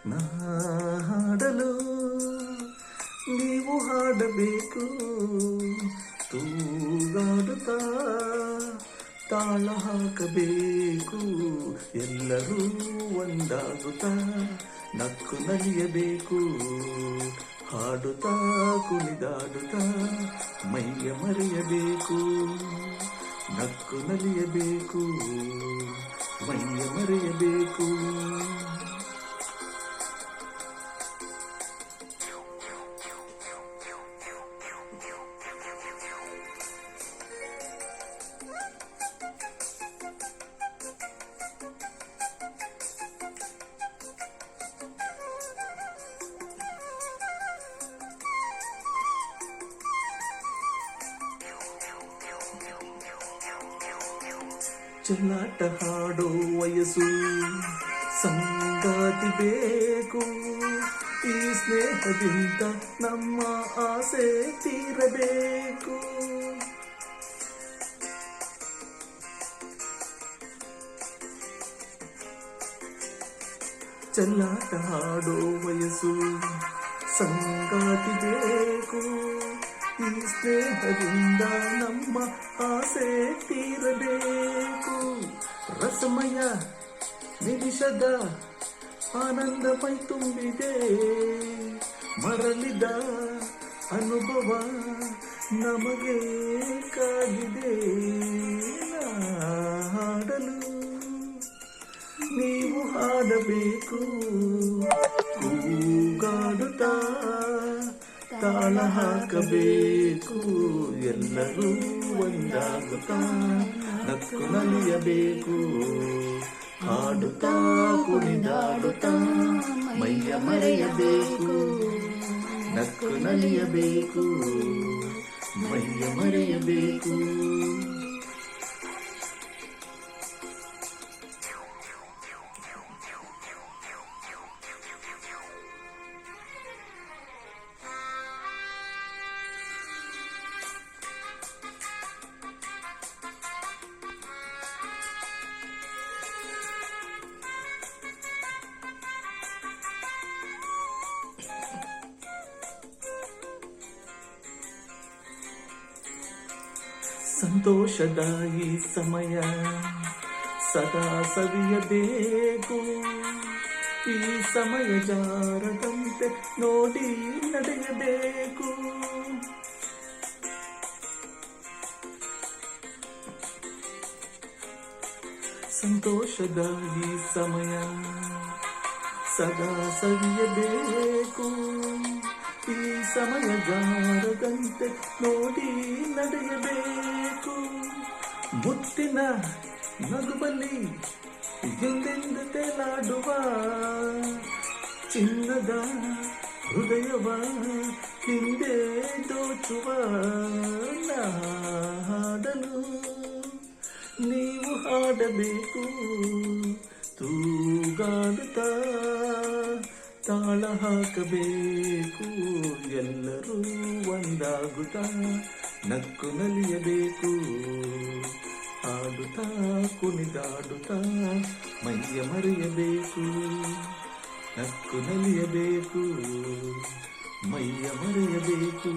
ನಾ ಹಾಡಲು ನೀವು ಹಾಡಬೇಕು, ತೂಗಾಡುತ್ತಾ ತಾಳ ಹಾಕಬೇಕು, ಎಲ್ಲರೂ ಒಂದಾಗುತ್ತಾ ನಕ್ಕು ನಲಿಯಬೇಕು, ಹಾಡುತ್ತಾ ಕುಣಿದಾಡುತ್ತಾ ಮೈಯ ಮರೆಯಬೇಕು, ನಕ್ಕು ನಲಿಯಬೇಕು, ಮೈಯ ಮರೆಯಬೇಕು. ಚೆಲ್ಲಾಟ ಹಾಡೋ ವಯಸ್ಸು, ಸಂಗಾತಿ ಬೇಕು, ಈ ಸ್ನೇಹದಿಂದ ನಮ್ಮ ಆಸೆ ತೀರಬೇಕು. ಚೆಲ್ಲಾಟ ಹಾಡೋ ವಯಸ್ಸು, ಸಂಗಾತಿ ಬೇಕು, ಈ ಸ್ನೇಹದಿಂದ ನಮ್ಮ ಆಸೆ ತೀರಬೇಕು. ರಸಮಯ ನಿಮಿಷದ ಆನಂದ ಮೈ ತುಂಬಿದೆ, ಮರಳಿದ ಅನುಭವ ನಮಗೆ ಕಾಗಿದೆ. ಹಾಡಲು ನೀವು ಹಾಡಬೇಕು, ಕೂಗಾಡುತ್ತಾ ತಾಳ ಹಾಕಬೇಕು, ಎಲ್ಲರೂ ಒಂದಾಗುತ್ತಾ ನಕ್ಕು ನಲಿಯಬೇಕು, ಹಾಡುತ್ತಾ ಕುಣಿದಾಡುತ್ತಾ ಮೈಯ ಮರೆಯಬೇಕು, ನಕ್ಕು ನಲಿಯಬೇಕು, ಮೈಯ ಮರೆಯಬೇಕು. ಸಂತೋಷದ ಈ ಸಮಯ ಸದಾ ಸವಿಯಬೇಕು, ಈ ಸಮಯ ಜಾರದಂತೆ ನೋಡಿ ನಡೆಯಬೇಕು. ಸಂತೋಷದ ಈ ಸಮಯ ಸದಾ ಸವಿಯಬೇಕು, ಈ ಸಮಯ ಜಾರದಂತೆ ನೋಡಿ ನಡೆಯಬೇಕು. ಮುತ್ತಿನ ನಗುಬಲಿ ಎಂದೆಂದು ತೇಲಾಡುವ ಚಿನ್ನದ ಹೃದಯವ ಹಿಂದೆ ದೋಚುವ ಹಾಡಲು ನೀವು ಹಾಡಬೇಕು, ತೂಗಾಡುತ್ತಾ ತಾಳ ಹಾಕಬೇಕು, ಎಲ್ಲರೂ ಒಂದಾಗುತ್ತಾ ನಕ್ಕು ನಲಿಯಬೇಕು, ಹಾಡುತ್ತಾ ಕುಣಿದಾಡುತ್ತಾ ಮೈಯ ಮರೆಯಬೇಕು, ನಕ್ಕು ನಲಿಯಬೇಕು, ಮೈಯ ಮರೆಯಬೇಕು.